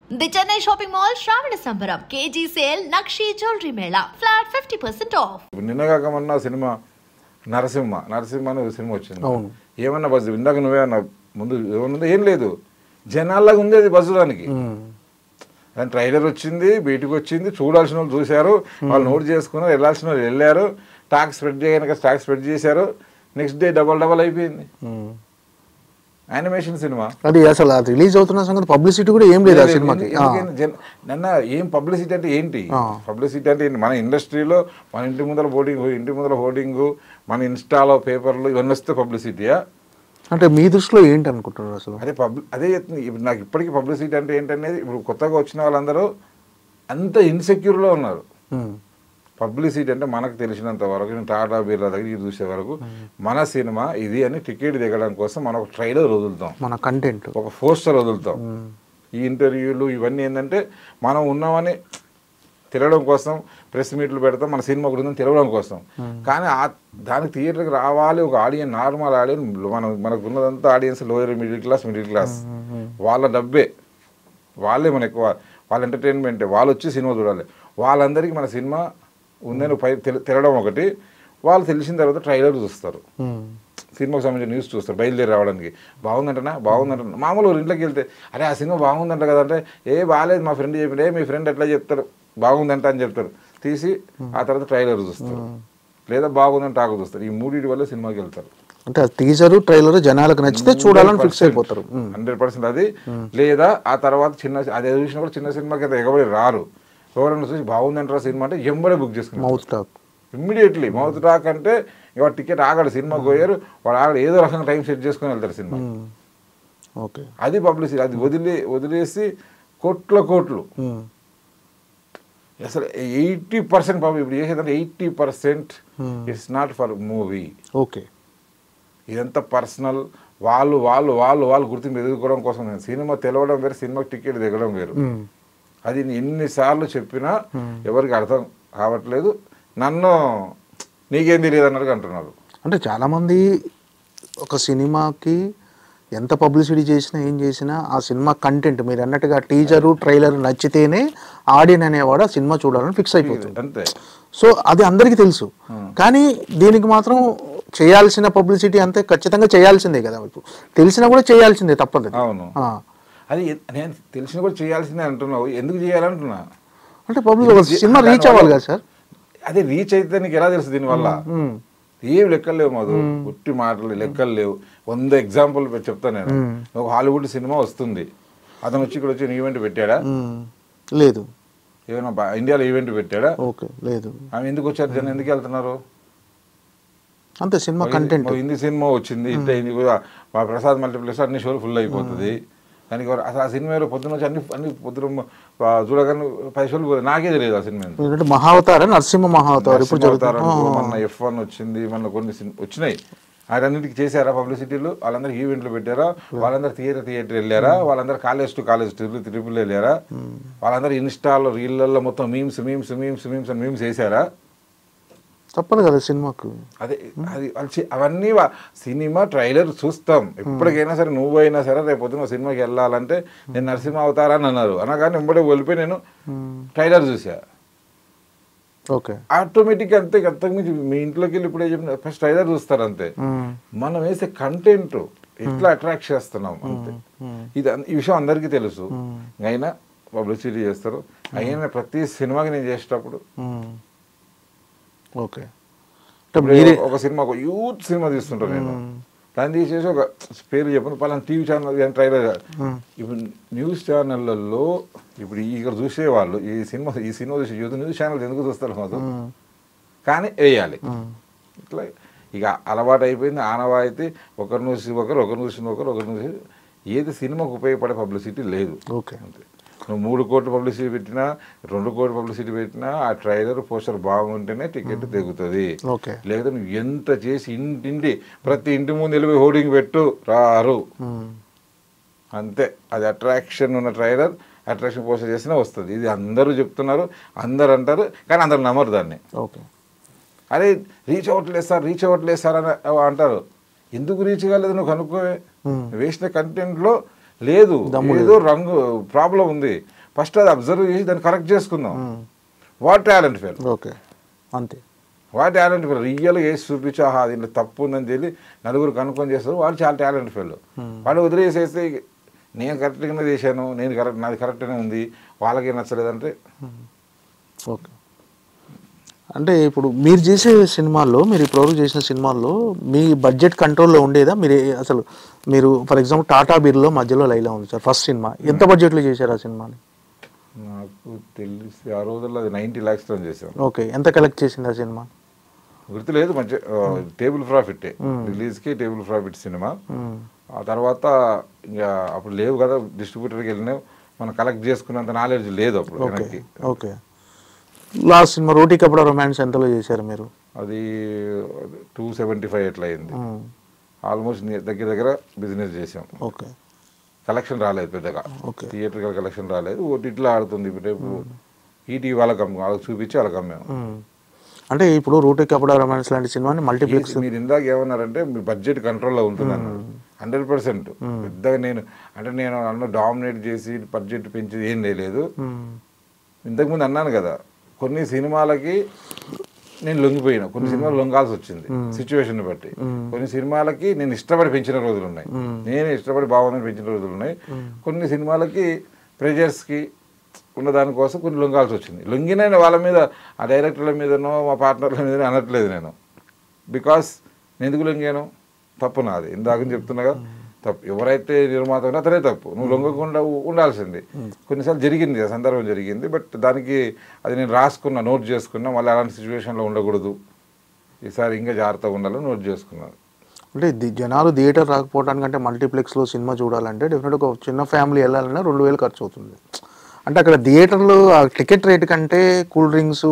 The Chennai Shopping Mall Shravana Sambaram KG sale Nakshi Jewelry Mela flat 50% off. నిన్నగాక మొన్న cinema Narasimha అనే cinema వచ్చింది. ఏమన్నా బజ్ ఇందాక నువ్వే అన్న ముందు ఏమన్నా ఏం లేదు, జనాల్లాగా ఉంది అది బజ్జడానికి. దాని ట్రైలర్ వచ్చింది, బయటకు వచ్చింది, చూడాల్సిన వాళ్ళు చూశారు, వాళ్ళు నోట్ చేసుకున్నారు, వెళ్ళాల్సిన వాళ్ళు వెళ్ళారు, టాక్ స్ప్రెడ్ చేయడానికి స్టాక్ స్ప్రెడ్ చేశారు, నెక్స్ట్ డే డబల్ అయిపోయింది. యానిమేషన్ సినిమా అది అసలు రిలీజ్ అవుతున్న సంగతి పబ్లిసిటీ కూడా ఏం లేదు ఆ సినిమాకి. నన్న ఏం పబ్లిసిటీ అంటే ఏంటి? పబ్లిసిటీ అంటే ఏంటి? మన ఇండస్ట్రీలో మన ఇంటి ముందర హోర్డింగ్, మన ఇన్స్టాలో పేపర్లు ఇవన్నీ వస్తే పబ్లిసిటీయా? అంటే మీ దృష్టిలో ఏంటి అనుకుంటున్నారు అసలు? అదే ఇప్పుడు నాకు ఇప్పటికీ పబ్లిసిటీ అంటే ఏంటనేది, ఇప్పుడు కొత్తగా వచ్చిన వాళ్ళందరూ అంత ఇన్సెక్యూర్లో ఉన్నారు. పబ్లిసిటీ అంటే మనకు తెలిసినంత వరకు, నేను టాటా బిర్లా దగ్గర చూసే వరకు మన సినిమా ఇది అని టికెట్ దిగడం కోసం మనం ఒక ట్రైలర్ వదులుతాం, మన కంటెంట్ ఒక పోస్టర్ వదులుతాం. ఈ ఇంటర్వ్యూలు ఇవన్నీ ఏంటంటే మనం ఉన్నామని తిరగడం కోసం, ప్రెస్ మీట్లు పెడతాం, మన సినిమా గురించి తిరగడం కోసం. కానీ దానికి థియేటర్కి రావాలి ఒక ఆడియన్స్, నార్మల్ ఆడియన్స్, మనకు ఉన్నదంతా ఆడియన్స్ లోయర్ మిడిల్ క్లాస్, వాళ్ళ డబ్బే, వాళ్ళే మన ఎక్కువ, వాళ్ళ ఎంటర్టైన్మెంటే, వాళ్ళు వచ్చి సినిమా చూడాలి. వాళ్ళందరికీ మన సినిమా ఉందని తిరగడం ఒకటి, వాళ్ళు తెలిసిన తర్వాత ట్రైలర్ చూస్తారు, సినిమాకి సంబంధించిన న్యూస్ చూస్తారు, బయలుదేరి రావడానికి. బాగుందంటనా మామూలు ఇంట్లోకి వెళ్తే అరే ఆ సినిమా బాగుందంట కదంటే, బాగాలేదు మా ఫ్రెండ్ చెప్పిండే, మీ ఫ్రెండ్ ఎట్లా చెప్తారు బాగుందంట అని చెప్తారు, తీసి ఆ తర్వాత ట్రైలర్ చూస్తారు, లేదా బాగుందని టాక్ చూస్తారు. ఈ మూడింటి వల్ల సినిమాకి వెళ్తారు. అంటే టీజర్ ట్రైలర్ జనాలకు నచ్చితే చూడాలని ఫిక్స్ అయిపోతారు 100% అది. లేదా ఆ తర్వాత అదే చూసినా కూడా చిన్న సినిమాకి అయితే ఎగబడి రారు. ఎవరైనా చూసి బాగుందంటారా సినిమా అంటే ఎంబడే బుక్ చేసుకున్నారు, mouth talk immediately. Mouth talk అంటే ఇవాళ టికెట్ ఆగాడు, సినిమాకి పోయారు, వాడు ఆగడు, ఏదో రకంగా టైం సెట్ చేసుకుని వెళ్తారు సినిమా. ఓకే, అది పబ్లిసిటీ. అది వదిలేసి కోట్లు అసలు 80% ఇప్పుడు చేసేదంటే 80% it's not for movie. Okay, ఇదంతా పర్సనల్, వాళ్ళు గుర్తింపు ఎదుర్కోవడం కోసం. సినిమా తెలవడం వేరు, సినిమాకి టికెట్ దిగడం వేరు. అది ఎన్నిసార్లు చెప్పినా ఎవరికి అర్థం కావట్లేదు. నన్ను నీకేం తెలియదు అన్నట్టుగా అంటున్నారు. అంటే చాలామంది ఒక సినిమాకి ఎంత పబ్లిసిటీ చేసినా ఏం చేసినా ఆ సినిమా కంటెంట్ మీరు అన్నట్టుగా టీజరు ట్రైలర్ నచ్చితేనే ఆడియన్ అనేవాడు ఆ సినిమా చూడాలని ఫిక్స్ అయిపోతుంది అంతే. సో అది అందరికీ తెలుసు, కానీ దీనికి మాత్రం చేయాల్సిన పబ్లిసిటీ అంతే ఖచ్చితంగా చేయాల్సిందే కదా. ఇప్పుడు తెలిసినా కూడా చేయాల్సిందే, తప్పదు. అవును, అది నేను తెలిసిన కూడా చేయాల్సిందే అంటున్నావు, ఎందుకు చేయాలంటున్నా అంటే పబ్లిక్ సినిమా రీచ్ అవ్వాలి కదా సార్. అదే రీచ్ అయితే నీకు ఎలా తెలుసు? దీనివల్ల ఏం లెక్కలు లేవు మధు, పుట్టి మాటలు లెక్కలు లేవు. 100 ఎగ్జాంపుల్ చెప్తాను నేను. ఒక హాలీవుడ్ సినిమా వస్తుంది, అతను వచ్చి ఇక్కడ వచ్చి ఈవెంట్ పెట్టాడా? లేదు. ఏమైనా ఇండియాలో ఈవెంట్ పెట్టాడా? ఓకే, లేదు. ఆమె ఎందుకు వచ్చారు, జనం ఎందుకు వెళ్తున్నారు? అంతే, సినిమా కంటెంట్. హిందీ సినిమా వచ్చింది, ఇంత హిందీ కూడా మా ప్రసాద్ మల్టీప్లెక్స్ అన్ని షోలు ఫుల్ అయిపోతుంది. దానికి అసలు ఆ సినిమాలో పొద్దున్న వచ్చి అన్ని పొద్దున చూడగానే 10 షోలు పోతుంది. నాకే తెలియదు ఆ సినిమా. మహావతార నరసింహ మహావతార్ ఇప్పుడు మొన్న F1 వచ్చింది, మొన్న కొన్ని వచ్చినాయి. వాటన్నిటికి చేశారా పబ్లిసిటీలు? వాళ్ళందరూ ఈవెంట్లు పెట్టారా? వాళ్ళందరూ థియేటర్ వెళ్ళారా? వాళ్ళందరూ కాలేజ్ టు కాలేజ్ ట్రిపుల్ వెళ్ళారా? వాళ్ళందరూ ఇన్స్టాలో రీళ్ళల్లో మొత్తం మీమ్స్ అని మీమ్స్ వేసారా? తప్పదు కదా సినిమాకు. అదే అది అవన్నీ సినిమా ట్రైలర్ చూస్తాం ఎప్పటికైనా సరే. నువ్వైనా సరే రేపు పొద్దున సినిమాకి వెళ్ళాలంటే నేను నరసింహ అవతారాన్ని అన్నారు అనగానే వెంబడే వెళ్ళిపోయి నేను ట్రైలర్ చూసా. ఓకే, ఆటోమేటిక్ అంతే. అంతకుమించి మీ ఇంట్లోకి వెళ్ళి ఇప్పుడే చెప్పిన ఫస్ట్ ట్రైలర్ చూస్తారు అంతే. మనం వేసే కంటెంట్ ఎట్లా అట్రాక్ట్ చేస్తున్నాం అంతే. ఈ విషయం అందరికీ తెలుసు, అయినా పబ్లిసిటీ చేస్తారు. అయినా ప్రతి సినిమాకి నేను చేసేటప్పుడు ఓకే, ఒక సినిమా ఒక యూత్ సినిమా తీస్తుంటాను నేను, దాన్ని తీసేసి ఒక పేరు చెప్పను పలానా టీవీ ఛానల్ ట్రైలర్. ఇప్పుడు న్యూస్ ఛానళ్ళల్లో ఇప్పుడు ఇక్కడ చూసేవాళ్ళు ఈ సినిమా చూసే యూత్ న్యూస్ ఛానల్ ఎందుకు చూస్తారు మాకు? కానీ వేయాలి ఇట్లా. ఇక అలవాటు అయిపోయింది, ఆనవాయితీ. ఒకరు చూసి ఒకరు ఏది సినిమాకు ఉపయోగపడే పబ్లిసిటీ లేదు. ఓకే, అంతే. నువ్వు 3 కోట్ల పబ్లిసిటీ పెట్టినా 2 కోట్ల పబ్లిసిటీ పెట్టినా ఆ ట్రైలర్ పోస్టర్ బాగుంటేనే టికెట్ దిగుతుంది. లేకపోతే నువ్వు ఎంత చేసి ప్రతి ఇంటి ముందు వెళ్ళి హోర్డింగ్ పెట్టు రారు అంతే. అది అట్రాక్షన్ ఉన్న ట్రైలర్, అట్రాక్షన్ పోస్టర్ చేసినా వస్తుంది. ఇది అందరూ చెప్తున్నారు, అందరు అంటారు, కానీ అందరు నమ్మరు దాన్ని. అరే రీచ్ అవ్వట్లేదు సార్ అని అంటారు. ఎందుకు రీచ్ కాలేదు నువ్వు కనుక్కోవే. వేసిన కంటెంట్లో లేదు, ఏదో రంగు ప్రాబ్లం ఉంది. ఫస్ట్ అది అబ్జర్వ్ చేసి దాన్ని కరెక్ట్ చేసుకుందాం. వాట్ టాలెంట్ ఫెయిల్, ఓకే అంతే. వాడు టాలెంట్ ఫెయిల్ రియల్గా వేసి చూపించి ఆహా దీంట్లో తప్పు ఉందని తెలిసి నలుగురు కనుక్కొని చేస్తారు, వాడు చాలా టాలెంట్ ఫెయిల్. వాడు వదిలేసేస్తే నేను కరెక్ట్గానే చేశాను, నేను కరెక్ట్, నాది కరెక్ట్గానే ఉంది, వాళ్ళకి నచ్చలేదంటే. ఓకే. అంటే ఇప్పుడు మీరు చేసే సినిమాల్లో, మీరు ఇప్పటివరకు చేసిన సినిమాల్లో మీ బడ్జెట్ కంట్రోల్లో ఉండేదా? మీరు అసలు మీరు ఫర్ ఎగ్జాంపుల్ టాటా బిర్లో మధ్యలో లైలా ఉంది సార్, ఫస్ట్ సినిమా. ఎంత బడ్జెట్లో చేశారు ఆ సినిమాని? నాకు తెలిసి ఆ రోజుల్లో అది 90 lakhs చేశాను. ఓకే. ఎంత కలెక్ట్ చేసింది ఆ సినిమా? గుర్తులేదు, మంచి టేబుల్ ప్రాఫిట్, రిలీజ్కి టేబుల్ ప్రాఫిట్ సినిమా. ఆ తర్వాత ఇంకా అప్పుడు లేవు కదా డిస్ట్రిబ్యూటర్కి వెళ్ళినావు, మనం కలెక్ట్ చేసుకున్నంత నాలెడ్జ్ లేదు అప్పుడు వెనక్కి. ఓకే. లాస్ట్ సినిమా రోటీ కపడా రొమాన్స్ ఎంతలో చేశారు మీరు? అది 275 ఎట్లా అయింది, ఆల్మోస్ట్ దగ్గర దగ్గర బిజినెస్ చేసాం. ఓకే. కలెక్షన్ రాలేదు పెద్దగా, ఓకే. థియేటర్ కలెక్షన్ రాలేదు. ఓటీటీలో ఆడుతుంది ఇప్పుడు, రేపు ఈటీ వాళ్ళకి చూపించి వాళ్ళకి అమ్మాము. అంటే ఇప్పుడు రోటీ కపడా రొమాన్స్ లాంటి సినిమాని మల్టీప్లెక్స్. మీరు ఇందాక ఏమన్నారంటే మీ బడ్జెట్ కంట్రోల్లో ఉంటుంది అన్నారు. 100% పెద్దగా నేను అన్న డామినేట్ చేసి బడ్జెట్ పెంచి ఏం లేదు. ఇంతకుముందు అన్నాను కదా, కొన్ని సినిమాలకి నేను లొంగిపోయినా, కొన్ని సినిమాలు లొంగాల్సి వచ్చింది సిచ్యువేషన్ బట్టి. కొన్ని సినిమాలకి నేను ఇష్టపడి పెంచిన రోజులు ఉన్నాయి, నేను ఇష్టపడి బాగుందని పెంచిన రోజులు ఉన్నాయి. కొన్ని సినిమాలకి ప్రెజర్స్కి ఉన్న దానికోసం కొన్ని లొంగాల్సి వచ్చింది. లొంగిన వాళ్ళ మీద, ఆ డైరెక్టర్ల మీదనో మా పార్ట్నర్ల మీదనో అనట్లేదు నేను. బికాస్ నేను ఎందుకు లొంగాను, తప్పు నాది, ఇందాక చెప్తున్నాగా తప్పు. ఎవరైతే నిర్మాత ఉన్నా అతనే తప్పు, నువ్వు లొంగకుండా ఉండాల్సింది. కొన్నిసార్లు జరిగింది, ఆ సందర్భం జరిగింది, బట్ దానికి అది నేను రాసుకున్నా, నోట్ చేసుకున్నా, మళ్ళీ అలాంటి సిచ్యువేషన్లో ఉండకూడదు, ఈసారి ఇంకా జాగ్రత్తగా ఉండాలని నోట్ చేసుకున్నాను. అంటే జనాలు థియేటర్ రాకపోవడానికంటే మల్టీప్లెక్స్లో సినిమా చూడాలంటే డెఫినెట్గా ఒక చిన్న ఫ్యామిలీ వెళ్ళాలన్నా 2000 ఖర్చు అవుతుంది. అంటే అక్కడ థియేటర్లో ఆ టికెట్ రేట్ కంటే కూల్ డ్రింక్స్,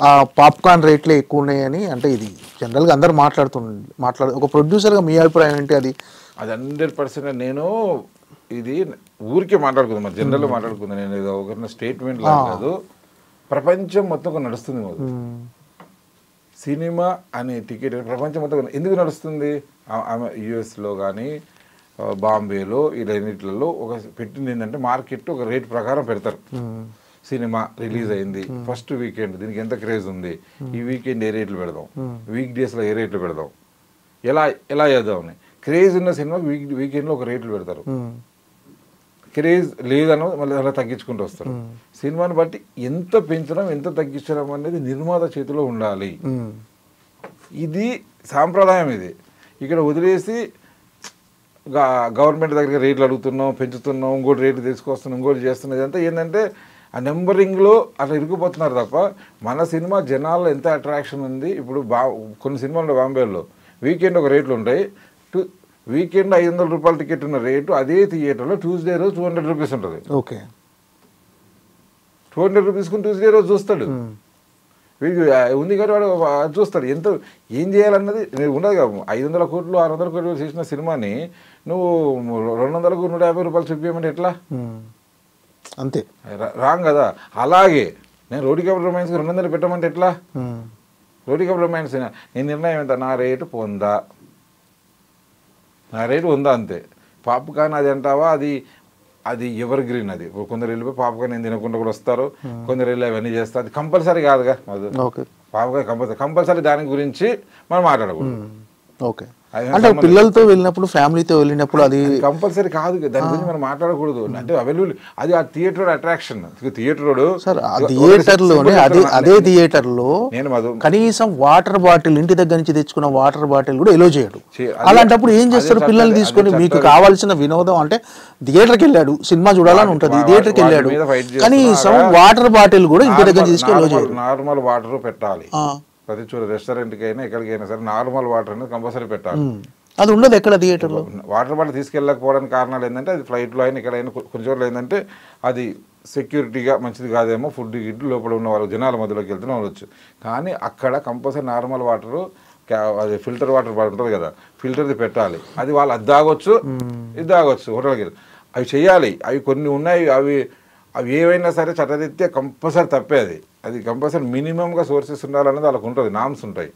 ఆ పాప్కార్న్ రేట్లే ఎక్కువ ఉన్నాయని, అంటే ఇది జనరల్గా అందరూ ఒక ప్రొడ్యూసర్గా మీ అభిప్రాయం ఏంటి? అది 100% నేను ఇది ఊరికే మాట్లాడుకుందాం, మరి జనరల్గా మాట్లాడుకుందాం, నేను ఏదో ఒక స్టేట్మెంట్ లా కాదు, ప్రపంచం మొత్తం నడుస్తుంది మొదలు. సినిమా అనే టికెట్ ప్రపంచం మొత్తం ఎందుకు నడుస్తుంది? యుఎస్లో కానీ బాంబేలో ఇలాన్నిట్లలో ఒక పెట్టింది ఏంటంటే, మార్కెట్ ఒక రేట్ ప్రకారం పెడతారు. సినిమా రిలీజ్ అయింది ఫస్ట్ వీకెండ్, దీనికి ఎంత క్రేజ్ ఉంది, ఈ వీకెండ్ ఏ రేట్లు పెడదాం, వీక్ డేస్లో ఏ రేట్లు పెడదాం, ఎలా చేద్దామని. క్రేజ్ ఉన్న సినిమా వీకెండ్లో ఒక రేట్లు పెడతారు, క్రేజ్ లేదనో మళ్ళీ అలా తగ్గించుకుంటూ వస్తారు. సినిమాని బట్టి ఎంత పెంచడం ఎంత తగ్గించడం అనేది నిర్మాత చేతిలో ఉండాలి. ఇది సాంప్రదాయం. ఇది ఇక్కడ వదిలేసి గవర్నమెంట్ దగ్గర రేట్లు అడుగుతున్నాం, పెంచుతున్నాం, ఇంకోటి రేట్లు తీసుకొస్తున్నాం, ఇంకోటి చేస్తున్నాం. ఇదంతా ఏంటంటే ఆ నెంబరింగ్లో అట్లా ఇరుక్కుపోతున్నారు తప్ప మన సినిమా జనాల్లో ఎంత అట్రాక్షన్ ఉంది. ఇప్పుడు కొన్ని సినిమాలు బాంబేలో వీకెండ్ ఒక రేట్లు ఉంటాయి, వీకెండ్ 500 రూపాయల టికెట్ ఉన్న రేటు అదే థియేటర్లో ట్యూస్డే రోజు 200 రూపీస్ ఉంటుంది. ఓకే. 200 రూపీస్కుని ట్యూస్డే రోజు చూస్తాడు, వీడికి ఉంది కాబట్టి వాడు చూస్తాడు. ఏం చేయాలన్నది ఉండదు కదా. 500 కోట్లు 600 కోట్లు చేసిన సినిమాని నువ్వు 200కు 150 రూపాయలు చూపించమంటే ఎట్లా? అంతే రాంగ్ కదా. అలాగే నేను రోటీ కపడా రొమాన్స్కి 200 పెట్టమంటే ఎట్లా? రోటీ కపడా రొమాన్స్ నేను నిర్ణయం ఎంత, నా రేటు పొందా, నా రేటు ఉందా అంతే. పాప్కార్న్ అది అంటావా, అది ఎవర్ గ్రీన్. అది కొందరు వెళ్ళిపోయి పాప్కార్న్ నేను తినకుండా కూడా వస్తారు, కొందరు వెళ్ళి అవన్నీ చేస్తారు. అది కంపల్సరీ కాదుగా, అది పాప్కార్న్ కంపల్సరీ దాని గురించి మనం మాట్లాడకూడదు. ఓకే. అంటే పిల్లలతో వెళ్ళినప్పుడు, ఫ్యామిలీతో వెళ్ళినప్పుడు అది కంపల్సరీ కాదు, దాని గురించి మనం మాట్లాడకూడదు. అంటే అవైలబుల్ అది ఆ థియేటర్ అట్రాక్షన్. థియేటర్లో అదే థియేటర్లో కనీసం వాటర్ బాటిల్, ఇంటి దగ్గర నుంచి తెచ్చుకున్న వాటర్ బాటిల్ కూడా ఎలో చేయడు. అలాంటప్పుడు ఏం చేస్తారు? పిల్లల్ని తీసుకొని మీకు కావాల్సిన వినోదం అంటే థియేటర్కి వెళ్ళాడు, సినిమా చూడాలని ఉంటుంది, థియేటర్కి వెళ్ళాడు, కనీసం వాటర్ బాటిల్ కూడా ఇంటి దగ్గర తీసుకెళ్ళి ఎలో చేయడు. నార్మల్ వాటర్ పెట్టాలి ప్రతి చోట, రెస్టారెంట్కి అయినా ఎక్కడికైనా సరే నార్మల్ వాటర్ అనేది కంపల్సరీ పెట్టాలి. అది ఉండదు ఎక్కడ థియేటర్లో. వాటర్ బాటిల్ తీసుకెళ్ళకపోవడానికి కారణాలు ఏంటంటే, అది ఫ్లైట్లో అయినా ఎక్కడైనా కొన్ని చోట్ల ఏంటంటే అది సెక్యూరిటీగా మంచిది కాదేమో, ఫుడ్ గిడ్డు లోపల ఉన్న వాళ్ళు జనాల మధ్యలోకి వెళ్తూనే ఉండొచ్చు. కానీ అక్కడ కంపల్సరీ నార్మల్ వాటరు, అది ఫిల్టర్ వాటర్ ఉంటుంది కదా, ఫిల్టర్ది పెట్టాలి. అది వాళ్ళు అది తాగొచ్చు, ఇది తాగొచ్చు హోటల్కి వెళ్ళి. అవి చేయాలి. అవి కొన్ని ఉన్నాయి, అవి ఏవైనా సరే చట్టరీత్యా కంపల్సరీ తప్పేది. అది కంపల్సరీ మినిమంగా సోర్సెస్ ఉండాలనేది వాళ్ళకు ఉంటుంది, నామ్స్ ఉంటాయి.